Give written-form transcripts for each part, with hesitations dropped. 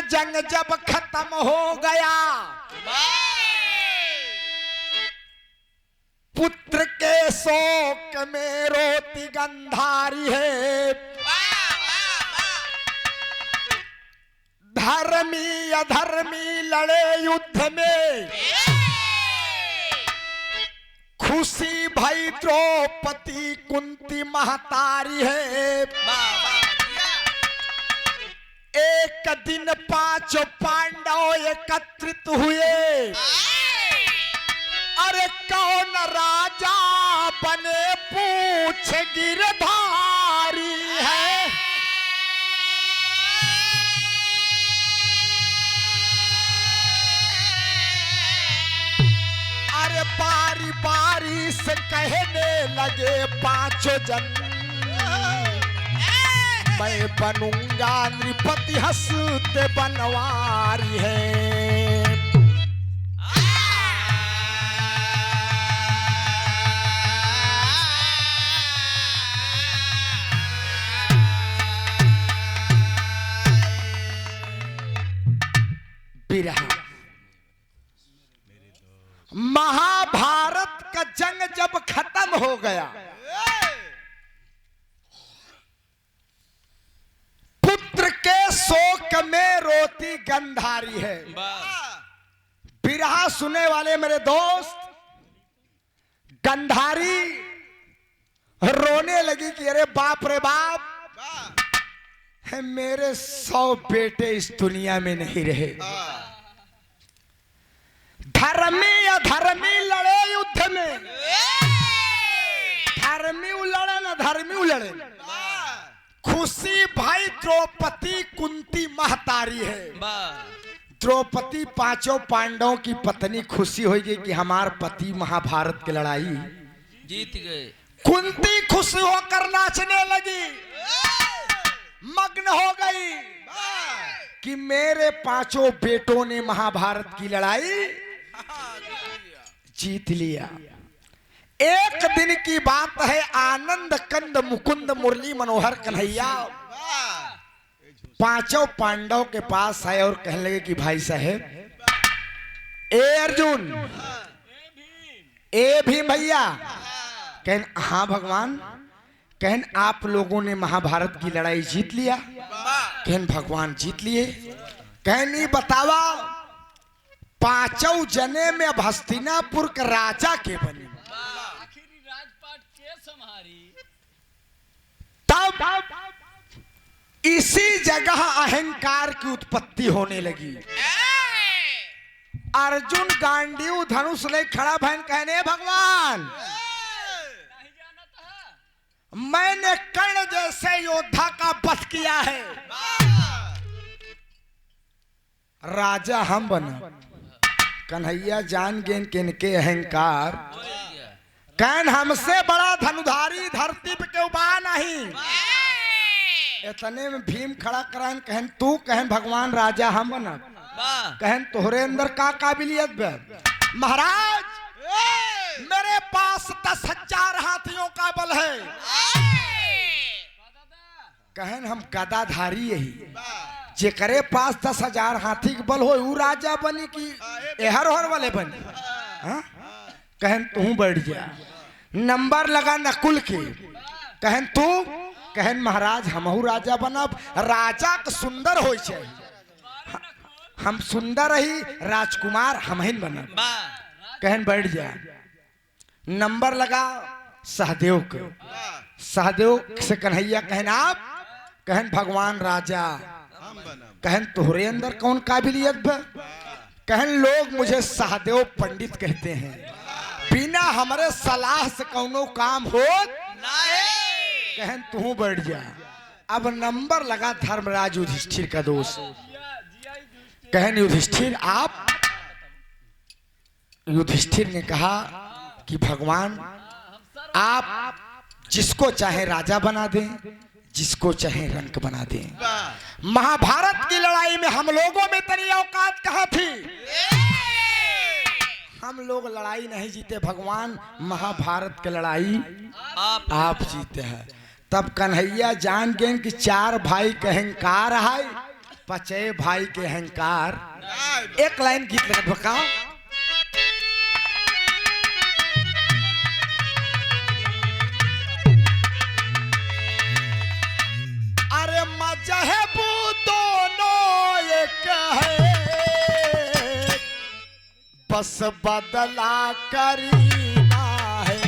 जंग जब खत्म हो गया, पुत्र के शोक में रोती गंधारी है। धर्मी अधर्मी लड़े युद्ध में, खुशी भई द्रौपदी कुंती महतारी है। एक दिन पांचों पांडव एकत्रित हुए, अरे कौन राजा बने पूछ गिरधारी है। अरे बारी बारी से कहने लगे पांचों जन, मैं बनूंगा नृपति हंसते बनवारी है। बिरहा महाभारत का जंग जब खत्म हो गया, पुत्र के शोक में रोती गंधारी है। बिरहा सुने वाले मेरे दोस्त, गंधारी रोने लगी कि अरे बाप रे बाप, मेरे 100 बेटे इस दुनिया में नहीं रहे। धर्मी अधर्मी लड़े युद्ध में, धर्मी लड़े ना धर्मी लड़े। खुशी भाई द्रौपदी कुंती महतारी है। द्रौपदी पांचों पांडवों की पत्नी खुशी हो गई कि हमारे पति महाभारत की लड़ाई जीत गए। कुंती खुश होकर नाचने लगी, मग्न हो गई कि मेरे पांचों बेटों ने महाभारत की लड़ाई जीत लिया। एक दिन की बात है, आनंद कंद मुकुंद मुरली मनोहर कन्हैया पांचों पांडव के पास आए और कहने लगे कि भाई साहब, ए अर्जुन, ए भीम भैया, कहन हाँ भगवान, कहन आप लोगों ने महाभारत की लड़ाई जीत लिया। कहन भगवान जीत लिए। कहन नहीं बतावा, पांचों जने में अब हस्तिनापुर का राजा के बने। आखिरी राजपाट के संहारी। तब इसी जगह अहंकार की उत्पत्ति होने लगी। अर्जुन गांडीव धनुष ले खड़ा बहन कहने भगवान, मैंने कर्ण जैसे योद्धा का वध किया है, राजा हम बना। कन्हैया जान गेन किनके अहंकार, कहन हमसे बड़ा धनुधारी धरती पे क्यों बा नहीं। इतने में भीम खड़ा करान, कहन तू, कहन भगवान राजा हम बना। कहन तोहरे अंदर का काबिलियत बे। महाराज मेरे पास 10,000 हाथियों का बल है। कहन हम गदाधारी यही, जे करे पास 10,000 हाथी के बल हो, वो राजा बनी कि एहर ओहर वाले बनी। कहन तू बैठ जा। नंबर लगा नकुल के, कहन तू, कहन महाराज हमहू राजा बनब। राजा के सुंदर हो, हम सुंदर रही, राजकुमार हम ही बनब। कहन बैठ जा। नंबर लगा सहदेव को, सहदेव से कन्हैया कहन आप, कहन भगवान राजा। कहन तोहरे अंदर कौन काबिलियत बा। कहन लोग मुझे सहदेव पंडित कहते हैं, बिना हमारे सलाह से कौनो काम हो नहीं। कहन तू बैठ जा। अब नंबर लगा धर्मराज युधिष्ठिर का दोस्त। कहन युधिष्ठिर आप, युधिष्ठिर ने कहा कि भगवान आप जिसको चाहे राजा बना दें, जिसको चाहे रंक बना दें। महाभारत की लड़ाई में हम लोगों में तनी औकात कहाँ थी। हम लोग लड़ाई नहीं जीते भगवान, महाभारत की लड़ाई आप जीते हैं। तब कन्हैया जान गए कि 4 भाई का अहंकार है, पचे भाई के अहंकार। एक लाइन गीत लगा बका। अरे मजहब दोनों एक है, बस बदला करीना है।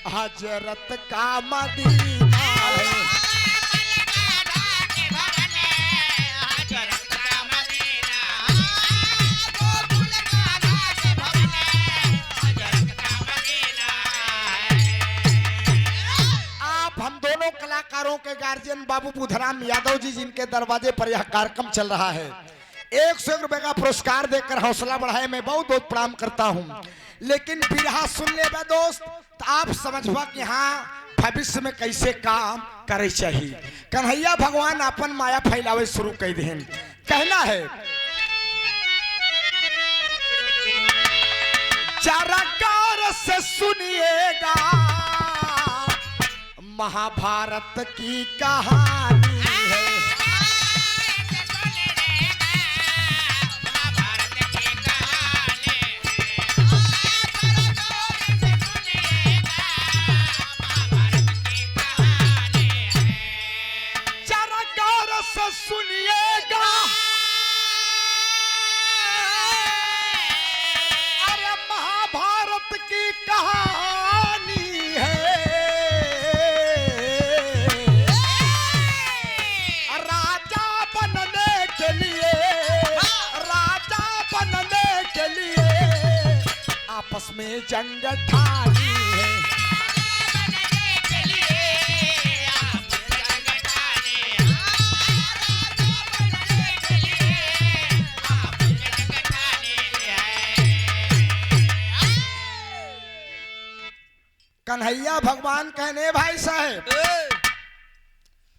हजरत का मदीना है। आप हम दोनों कलाकारों के गार्जियन बाबू बुधराम यादव जी जिनके दरवाजे पर यह कार्यक्रम चल रहा है, 101 रुपए का पुरस्कार देकर हौसला बढ़ाए मैं बहुत बहुत प्रणाम करता हूँ। लेकिन बिरहा सुन ले बे दोस्त तो आप समझबा कि हाँ भविष्य में कैसे काम करे चाहिए। कन्हैया भगवान अपन माया फैलावे शुरू कर दें। कहना है जरा गौर से सुनिएगा महाभारत की कहानी है। सुनिएगा अरे महाभारत की कहानी है। राजा बनने के लिए, राजा बनने के लिए आपस में जंग ठानी है। कन्हैया भगवान कहने भाई साहब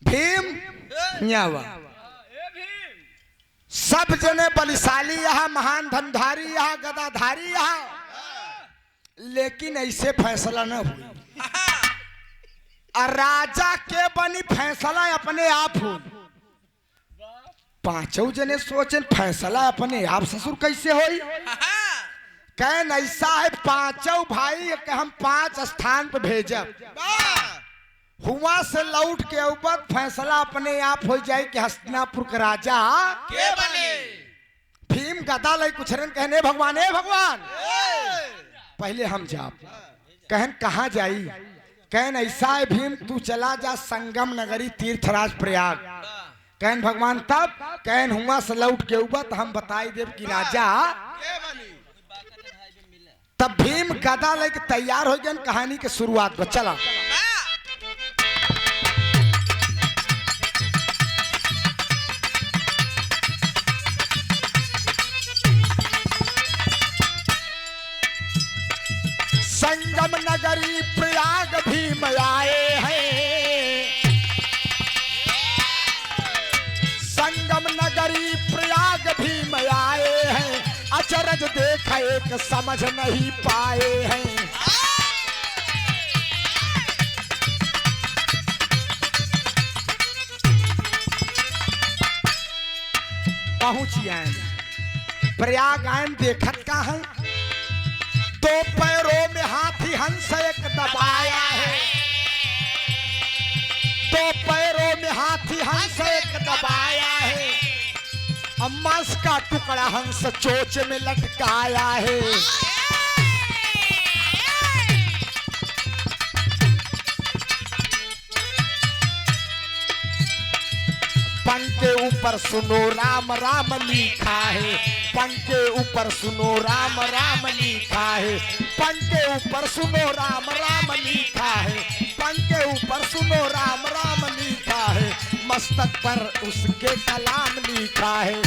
भीम न्यावा सब जने बलिशाली यहाँ, महान धनधारी यहाँ, गदाधारी यहाँ, लेकिन ऐसे फैसला न हुई। राजा के बनी फैसला अपने आप हो। पांचों जने सोचन फैसला अपने आप ससुर कैसे होई। कहन ऐसा है पांचों भाई के हम 5 स्थान पे भेजब, हुआ से लौट के ऊपर फैसला अपने आप हो जाए कि हस्तिनापुर के राजा के बने। भीम गदा लई कुछ रन कहने भगवान है भगवान पहले हम जाब। कहन कहाँ जाई। कहन ऐसा है भीम तू चला जा संगम नगरी तीर्थराज प्रयाग। कहन भगवान तब। कहन हुआ से लौट के ऊपर तो हम बताई देव कि राजा। तब भीम गदा लेके तैयार हो गए कहानी के शुरुआत पर। चला संगम नगरी प्रयाग भीम आए हैं। संगम नगरी प्रयाग भीम आए हैं। अचरज देखा एक समझ नहीं पाए हैं। पहुंची आए प्रयाग आए देखत का है। 2 पैरों में हाथी हंस एक दबाया है। 2 पैरों में हाथी हंस एक दबाया है। मांस का टुकड़ा हंस चोच में लटकाया है। पन के ऊपर सुनो राम राम लिखा है, पन के ऊपर सुनो राम राम लिखा है, पन के ऊपर सुनो राम राम लिखा है, पन के ऊपर सुनो राम राम लिखा है, मस्तक पर उसके कलाम लिखा है।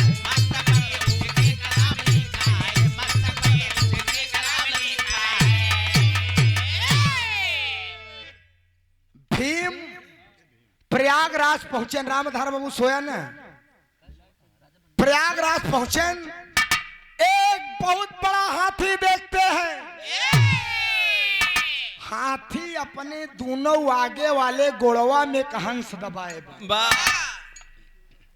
भीम प्रयागराज पहुंचे, रामधार बाबू सोया न, प्रयागराज पहुंचे, एक बहुत बड़ा हाथी देखते हैं। हाथी अपने दोनों आगे वाले गोड़वा में एक हंस दबाए बा,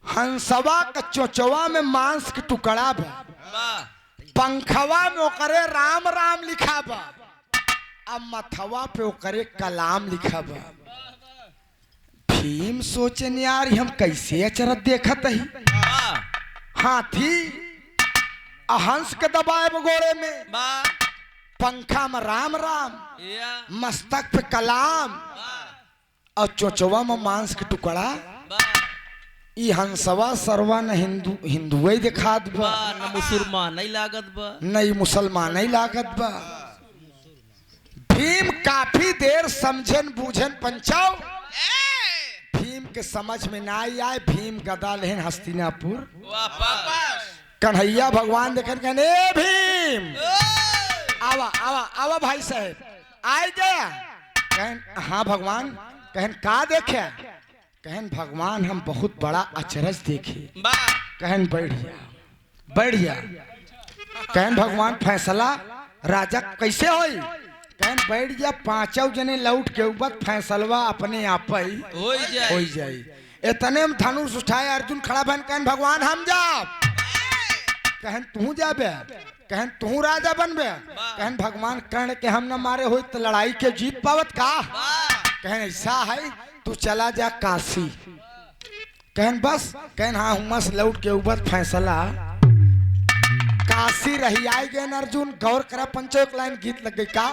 हंसवा का चोचवा में मांस के टुकड़ा बा, पंखवा में ओकरे राम राम लिखा बा, अब मथवा पे ओकरे कलाम लिखा बा। भीम सोचन यार हम कैसे अचरत देखत ही, हाथी हंस के दबाए गोड़े में, पंखा में राम राम, मस्तक पे कलाम और चोचवा में मांस के टुकड़ा। ई हंसवा सरवा न हिंदुए दिखात बा, न मुसलमान नहीं लागत बा, नहीं मुसलमान नहीं लागत बा। भीम काफी देर समझन बूझन पंचाओ, भीम के समझ में ना आए। भीम गदा लेन हस्तिनापुर, कन्हैया भगवान देखन कहने ए भीम आवा आवा आवा भाई साहब आए गया। कहन हाँ भगवान, कहन का देखे, कहन भगवान हम बहुत बड़ा अचरज देखे। कहन बैठ जा। कहन भगवान फैसला राजा कैसे होई, कहन बैठ जा, पांचों जने लौट के ऊपर फैसलवा अपने आप ही हो जाई। इतने में धनुष उठाए, अर्जुन खड़ा बन, कहन भगवान हम जाओ, कहन तू जाबे, कहन तू राजा बनबे, कहन भगवान कर्ण के हम न मारे हो तो लड़ाई के जीत पावत का, कहन ऐसा है तू चला जा काशी। कहन बस, कहन हाँ हुमस लौट के ऊपर फैसला काशी रही आए गए। अर्जुन गौर करा, पंचो एक लाइन गीत लग गई का,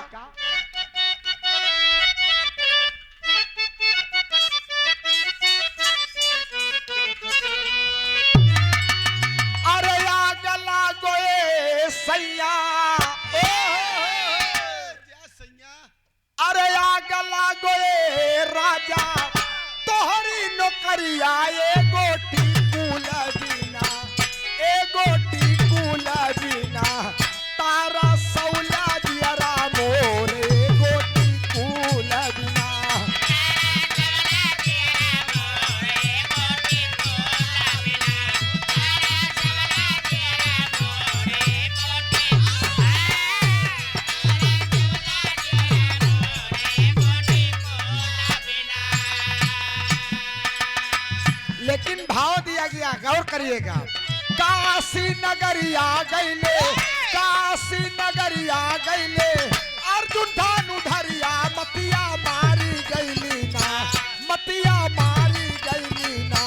अरे आग लागो ए सैया, अरे आग लागो ए राजा, तोहरी नौकरिया ए गोटी कुल बिना, ए गोटी कुल बिना, तारा सौला दियरा मोरे गोटी कुल बिना। लेकिन भाव दिया गया, गौर करिएगा, काशी नगरिया गईले, काशी नगरिया गईले, अर्जुन धानु धरिया, मतिया मारी गईली ना, मतिया मारी गईली ना,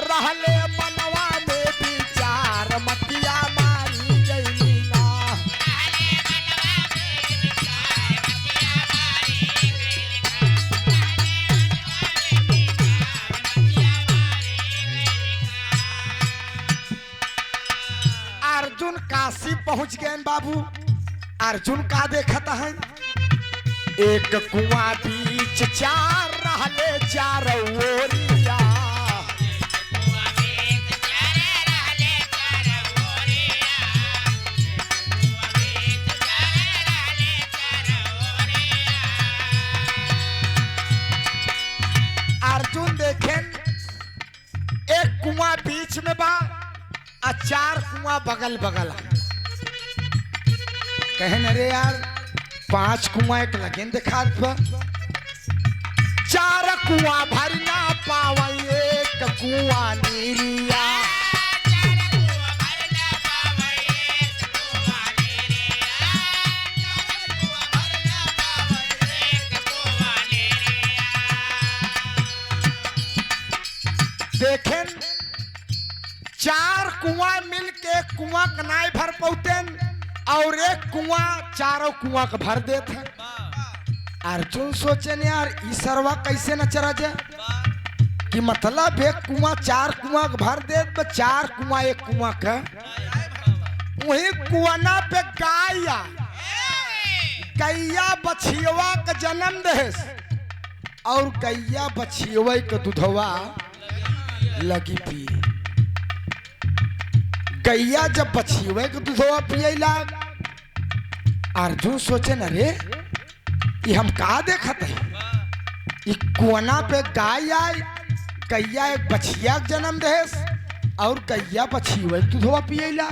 रहले मनवा में विचार, मतिया मारी गईली ना। अर्जुन काशी पहुंच गए बाबू। अर्जुन का देखता है, एक कुआं बीच चार रहले चारों ओरिया, अर्जुन देखें एक कुआं बीच में बा और चार कुआं बगल बगल। कहन अरे यार पांच कुआं एक लगन दिखा, चार कुआं भरना पावई एक कुआं नीरिया, देखें चार कुआं मिल के कुआं कनाई भर पौतेन और एक कुआं चारों कुआं का भर देते हैं। अर्जुन सोचे यार ई सरवा कैसे न चरा जाए, कि मतलब एक कुआं 4 कुआं भर दे तो 4 कुआं एक कुआं का वही कुआना पे गैया बछियवा का जन्म दे और गैया बछियवा का दूधवा लगी पी। गैया जब बछियवा का दूधवा पियला अर्जुन सोचे न रे ये हम का देखत है ये कुआना पे गाय आई गैया एक बछिया के जन्म दे और गैया बछियवा के दूधवा पियला।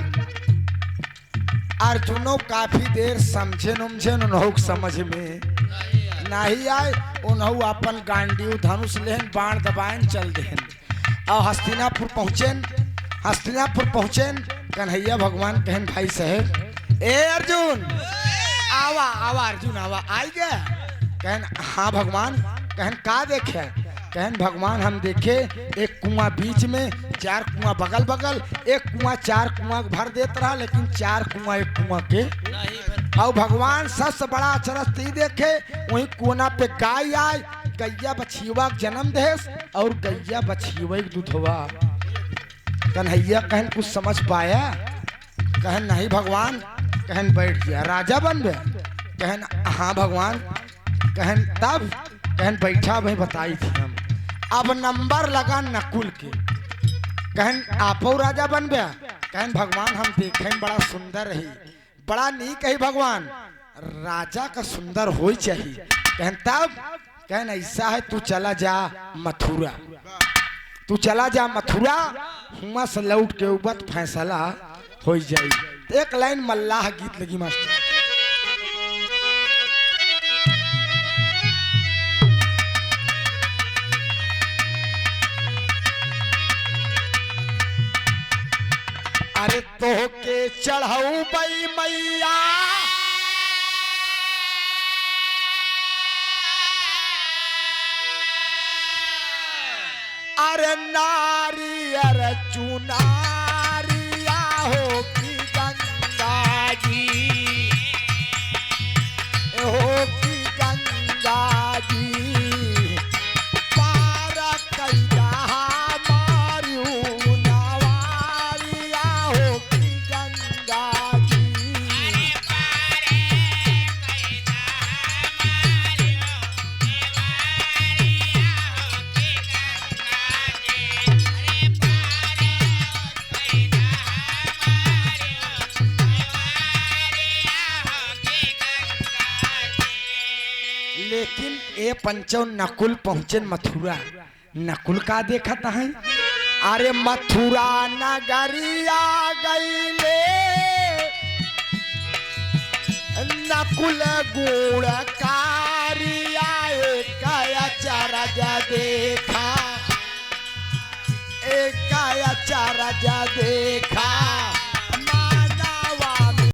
अर्जुनो काफी देर समझे उन्हों समझ में नहीं आए उन्हों अपन गांडी धनुष लेन बाण दबाएन चल देन और हस्तिनापुर पहुँचेन कन्हैया भगवान कहन भाई साहेब ए अर्जुन आवा आवा अर्जुन आवा आई गया कहन हाँ भगवान कहन का देखे कहन भगवान हम देखे एक कुआं बीच में 4 कुआं बगल बगल एक कुआं 4 कुआं भर देता रहा लेकिन 4 कुआं एक कुआं के और भगवान सबसे बड़ा अचरज देखे वही कोना पे गाय आए गैया बछियवा के जन्म दे और गैया बछियवा के दूधवा। कन्हैया कहन कुछ समझ पाया कहन नहीं भगवान कहन बैठ गया राजा बन गया कहन हाँ भगवान कहन तब कहन बैठा भाई बताई थी हम अब नंबर लगा नकुल के कहन आपो राजा बन गया कहन भगवान हम देखे बड़ा सुंदर है बड़ा नीक है भगवान राजा का सुंदर हो चाहिए कहन तब कहन ऐसा है तू चला जा मथुरा हुआ से लौट के उबत फैसला हो जाए। एक लाइन मल्लाह गीत लगी मास्टर अरे तो के चढ़ाऊ बई मैया अरे नारियर चुनारिया हो की गंगा जी हो की गंगा जी पार कैदा मारियू नवारिया हो की गंगा जी लेकिन ए पंचो नकुल पहुंचे मथुरा नकुल का देखता है अरे मथुरा नगरिया गईले नकुल गुड़ का